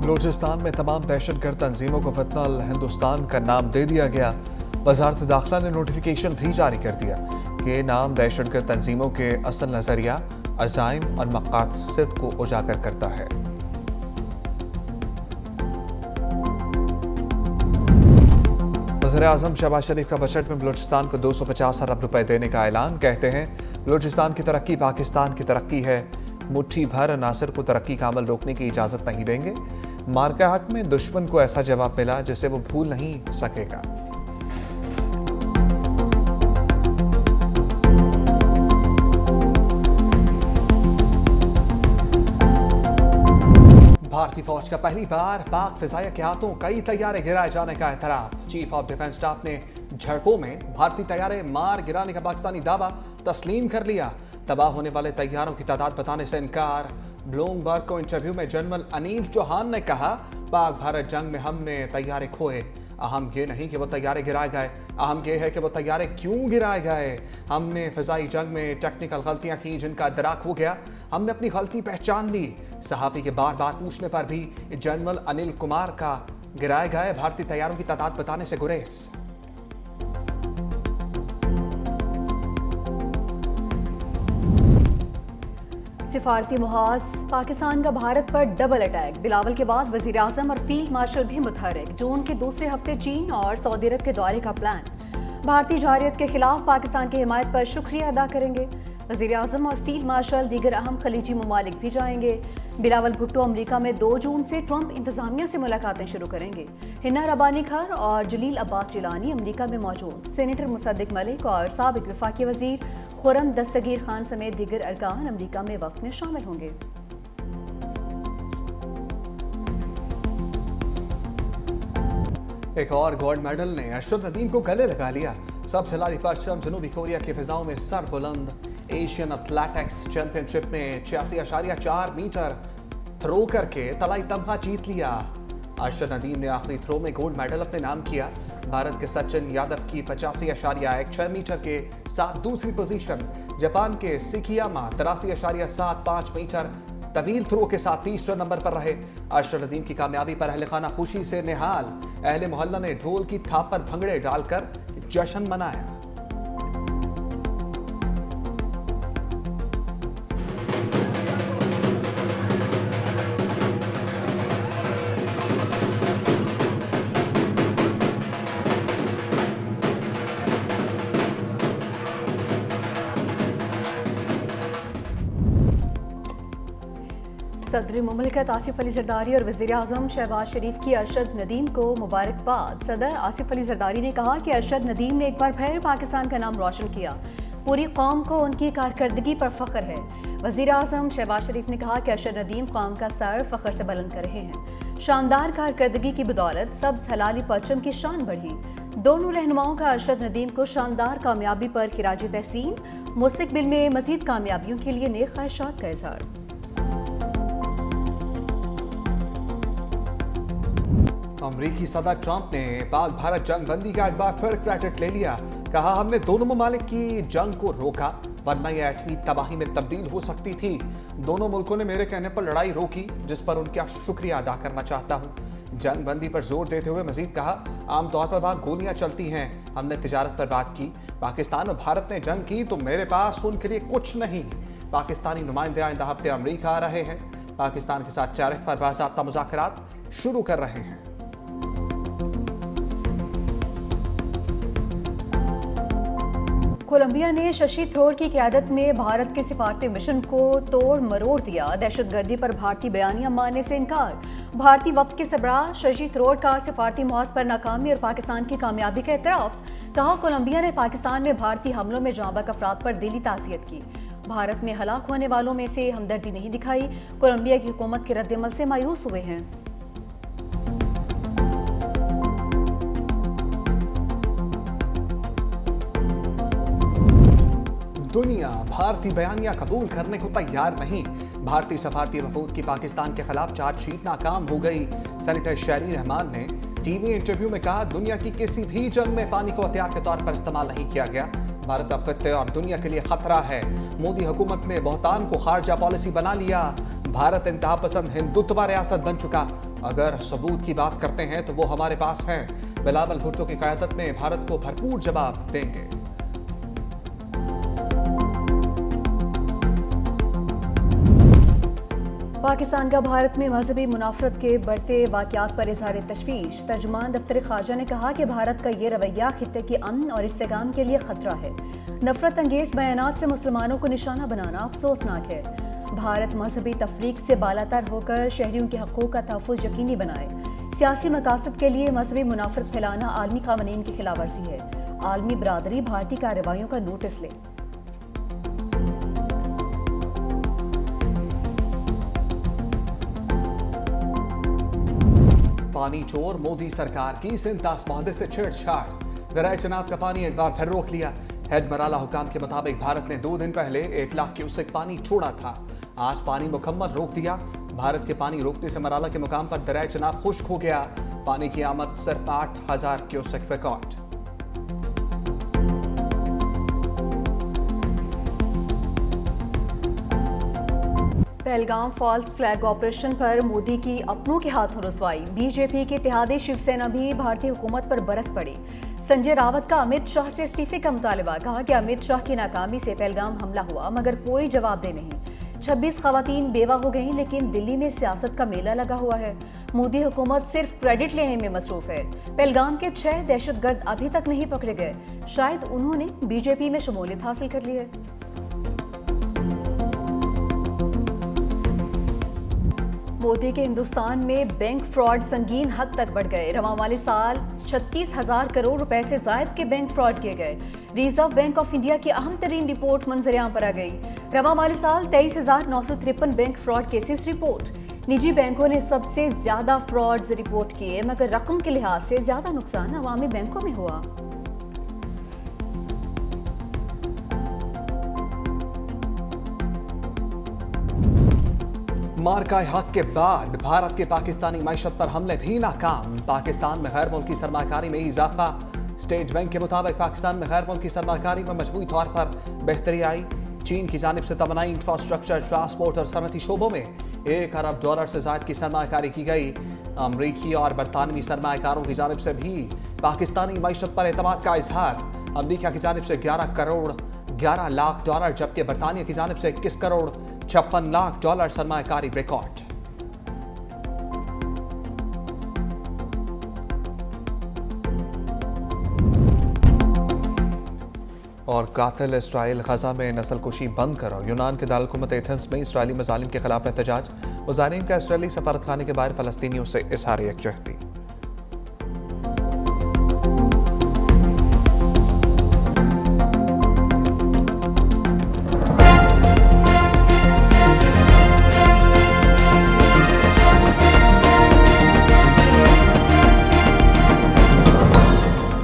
बलूचिस्तान में तमाम दहशतगर्द तंजीमों को फितनल हिंदुस्तान का नाम दे दिया गया। वजारत दाखिला ने नोटिफिकेशन भी जारी कर दिया कि ये नाम दहशतगर्द तंजीमों के असल नजरिया, अज़ाइम और मकासद को उजागर करता है। वज़ीर-ए-आज़म शहबाज शरीफ का बजट में बलूचिस्तान को 250 अरब रुपए देने का ऐलान। कहते हैं बलूचिस्तान की तरक्की पाकिस्तान की तरक्की है। मुट्ठी भर अनासर को तरक्की का अमल रोकने की इजाज़त नहीं देंगे। मार्का हक में दुश्मन को ऐसा जवाब मिला जिसे वो भूल नहीं सकेगा। भारतीय फौज का पहली बार पाक फिजाया के हाथों कई तैयारे गिराए जाने का एतराफ। चीफ ऑफ डिफेंस स्टाफ ने झड़पों में भारतीय तैयारे मार गिराने का पाकिस्तानी दावा तस्लीम कर लिया। तबाह होने वाले तैयारों की तादाद बताने से इनकार। ब्लूमबर्ग को इंटरव्यू में जनरल अनिल चौहान ने कहा, पाक भारत जंग में हमने तैयारे खोए। अहम ये नहीं कि वो तैयारे गिराए गए, अहम ये है कि वो तैयारे क्यों गिराए गए। हमने फिजाई जंग में टेक्निकल गलतियां की जिनका इदराक हो गया। हमने अपनी गलती पहचान ली। सहाफ़ी के बार बार पूछने पर भी जनरल अनिल कुमार का गिराए गए भारतीय तैयारों की तादाद बताने से गुरेज। सिफारती मुहाज पाकिस्तान का भारत पर डबल अटैक। बिलावल के बाद वजीर आजम और फील्ड मार्शल भी मुतहर्रिक। जून के दूसरे हफ्ते चीन और सऊदी अरब के दौरे का प्लान। भारतीय जारियत के खिलाफ पाकिस्तान की हिमायत पर शुक्रिया अदा करेंगे। वजीर आजम और फील्ड मार्शल दीगर अहम खलीजी ममालिक भी जाएंगे। बिलावल भुट्टो अमरीका में 2 जून से ट्रंप इंतजामिया से मुलाकातें शुरू करेंगे। हिना रबानी खार और जलील अब्बास जिलानी अमरीका में मौजूद। सेनेटर मुसद्दिक मलिक और साबिक वफाकी वजीर खुरम दस्तगीर खान समेत दीगर अरकान अमरीका में वक्त में शामिल होंगे। एक और गोल्ड मेडल ने अरशद नदीम को गले लगा लिया। सब खिलाड़ी परचम जनूबी कोरिया की फिजाओं में सर बुलंद। एशियन एथलेटिक्स चैंपियनशिप में 86.4 मीटर थ्रो करके तलाई तमगा जीत लिया। अरशद नदीम ने आखिरी थ्रो में गोल्ड मेडल अपने नाम किया। भारत के सचिन यादव की 85.16 मीटर के साथ दूसरी पोजीशन। जापान के सिकियामा 83.75 मीटर तवील थ्रो के साथ तीसरे नंबर पर रहे। अरशद नदीम की कामयाबी पर अहले खाना खुशी से निहाल। अहले मोहल्ला ने ढोल की थाप पर भंगड़े डालकर जश्न मनाया। सदर मुमलिकत आसिफ अली जरदारी और वज़ीर आज़म शहबाज शरीफ की अरशद नदीम को मुबारकबाद। सदर आसिफ अली जरदारी ने कहा कि अरशद नदीम ने एक बार फिर पाकिस्तान का नाम रोशन किया। पूरी कौम को उनकी कारकर्दगी पर फ़ख्र है। वज़ीर आज़म शहबाज शरीफ ने कहा कि अरशद नदीम कौम का सर फ़ख्र से बुलंद कर रहे हैं। शानदार कारकर्दगी की बदौलत सब्ज़ हलाली परचम की शान बढ़ी। दोनों रहनुमाओं का अरशद नदीम को शानदार कामयाबी पर खिराज तहसीन। मुस्तक़बिल में मज़ीद कामयाबियों के लिए नेक ख्वाहिशात का इज़हार। अमरीकी सदर ट्रंप ने पाक भारत जंग बंदी का एक बार फिर क्रेडिट ले लिया। कहा, हमने दोनों ममालिक की जंग को रोका वरना यह एटमी तबाही में तब्दील हो सकती थी। दोनों मुल्कों ने मेरे कहने पर लड़ाई रोकी जिस पर उनका शुक्रिया अदा करना चाहता हूँ। जंग बंदी पर जोर देते हुए मजीद कहा, आमतौर पर वहाँ गोलियां चलती हैं। हमने तिजारत पर बात की। पाकिस्तान और भारत ने जंग की तो मेरे पास उनके लिए कुछ नहीं। पाकिस्तानी नुमाइंदे आइंदा हफ्ते अमरीका आ रहे हैं। पाकिस्तान के साथ टैरिफ पर बाज़ाब्ता मुज़ाकरात शुरू कर रहे हैं। कोलंबिया ने शशि थरूर की क़यादत में भारत के सिफारती मिशन को तोड़ मरोड़ दिया। दहशतगर्दी पर भारतीय बयानिया मानने से इनकार। भारतीय वफ़द के सरबराह शशि थरूर का सिफारती मुहाज़ पर नाकामी और पाकिस्तान की कामयाबी का एतराफ़। कहा, कोलंबिया ने पाकिस्तान में भारतीय हमलों में जांबाज़ अफराद पर दिली ताज़ियत की। भारत में हलाक होने वालों में से हमदर्दी नहीं दिखाई। कोलंबिया की हुकूमत के रद्दअमल से मायूस हुए हैं। दुनिया भारतीय बयानिया कबूल करने को तैयार नहीं। भारतीय सफारती वफूद की पाकिस्तान के खिलाफ चार्जशीट नाकाम हो गई। सेनेटर शहरी रहमान ने टीवी इंटरव्यू में कहा, दुनिया की किसी भी जंग में पानी को हथियार के तौर पर इस्तेमाल नहीं किया गया। भारत अब खत्ते और दुनिया के लिए खतरा है। मोदी हुकूमत ने बहतान को खारजा पॉलिसी बना लिया। भारत इंतहा पसंद हिंदुत्व रियासत बन चुका। अगर सबूत की बात करते हैं तो वो हमारे पास है। बिलावल भुट्टो की क़यादत में भारत को भरपूर जवाब देंगे। पाकिस्तान का भारत में मजहबी मुनाफरत के बढ़ते वाक़यात पर इज़हार तशवीश। तर्जुमान दफ्तर ख़ारजा ने कहा कि भारत का ये रवैया खित्ते के अमन और इस्तेहकाम के लिए खतरा है। नफरत अंगेज बयानात से मुसलमानों को निशाना बनाना अफसोसनाक है। भारत मजहबी तफरीक से बालातर होकर शहरियों के हक़ूक़ का तहफ़्फ़ुज़ यकीनी बनाए। सियासी मकासद के लिए मजहबी मुनाफरत फैलाना आलमी क़वानीन की खिलाफ वर्जी है। आलमी बरादरी भारतीय कार्रवाइयों का नोटिस ले। पानी चोर मोदी सरकार की सिंतास मुहदे से छेड़छाड़। दरिया चनाब का पानी एक बार फिर रोक लिया। हेड मराला हुकाम के मुताबिक भारत ने 2 दिन पहले 1 लाख क्यूसेक पानी छोड़ा था। आज पानी मुकम्मल रोक दिया। भारत के पानी रोकने से मराला के मुकाम पर दरिया चनाब खुश्क हो गया। पानी की आमद सिर्फ 8,000 cusec record. Pahalgam false flag operation पर मोदी की अपनों के हाथों रसवाई। बीजेपी के इत्तेहादी शिवसेना भी भारतीय हुकूमत पर बरस पड़ी। संजय रावत का अमित शाह से इस्तीफे का मुतालबा। कहा कि अमित शाह की नाकामी से पहलगाम हमला हुआ मगर कोई जवाबदेह नहीं। 26 खवातीन बेवा हो गईं, लेकिन दिल्ली में सियासत का मेला लगा हुआ है। मोदी हुकूमत सिर्फ क्रेडिट लेने में मसरूफ है। पहलगाम के 6 दहशतगर्द अभी तक नहीं पकड़े गए। शायद उन्होंने बीजेपी में शमूलियत हासिल कर ली है। मोदी के हिंदुस्तान में बैंक फ्रॉड संगीन हद तक बढ़ गए। रवां माली साल 36,000 करोड़ रुपए से जायद के बैंक फ्रॉड किए गए। रिजर्व बैंक ऑफ इंडिया की अहम तरीन रिपोर्ट मंजरेआम पर आ गई। रवां माली साल 23,953 बैंक फ्रॉड केसेस रिपोर्ट। निजी बैंकों ने सबसे ज्यादा फ्रॉड्स रिपोर्ट किए, मगर रकम के लिहाज से ज्यादा नुकसान अवामी बैंकों में हुआ। मार्का हक के बाद भारत के पाकिस्तानी मैशत पर हमले भी नाकाम। पाकिस्तान में गैर मुल्की सरमाकारी में इजाफा। स्टेट बैंक के मुताबिक पाकिस्तान में गैर मुल्की सरमाकारी में मजबूती तौर पर बेहतरी आई। चीन की जानिब से तवानाई, इंफ्रास्ट्रक्चर, ट्रांसपोर्ट और सनती शोबों में $1 अरब से ज़ायद की सरमाकारी की गई। अमरीकी और बरतानवी सरमाकारों की जानिब से भी पाकिस्तानी मैशत पर एतमाद का इजहार। अमरीका की जानिब से $11 करोड़ 11 लाख, जबकि बरतानिया की जानिब से 21 करोड़ 56 लाख सरमाकारी रिकॉर्ड। और कातिल इसराइल गजा में नस्लकुशी बंद करो। यूनान के दारकूमत एथेंस में इसराइली मजालिम के खिलाफ एहतजाज। मुजाहिरीन का इसराइली सफारतखाने के बाहर फलस्तीनियों से इज़हार यकजहती।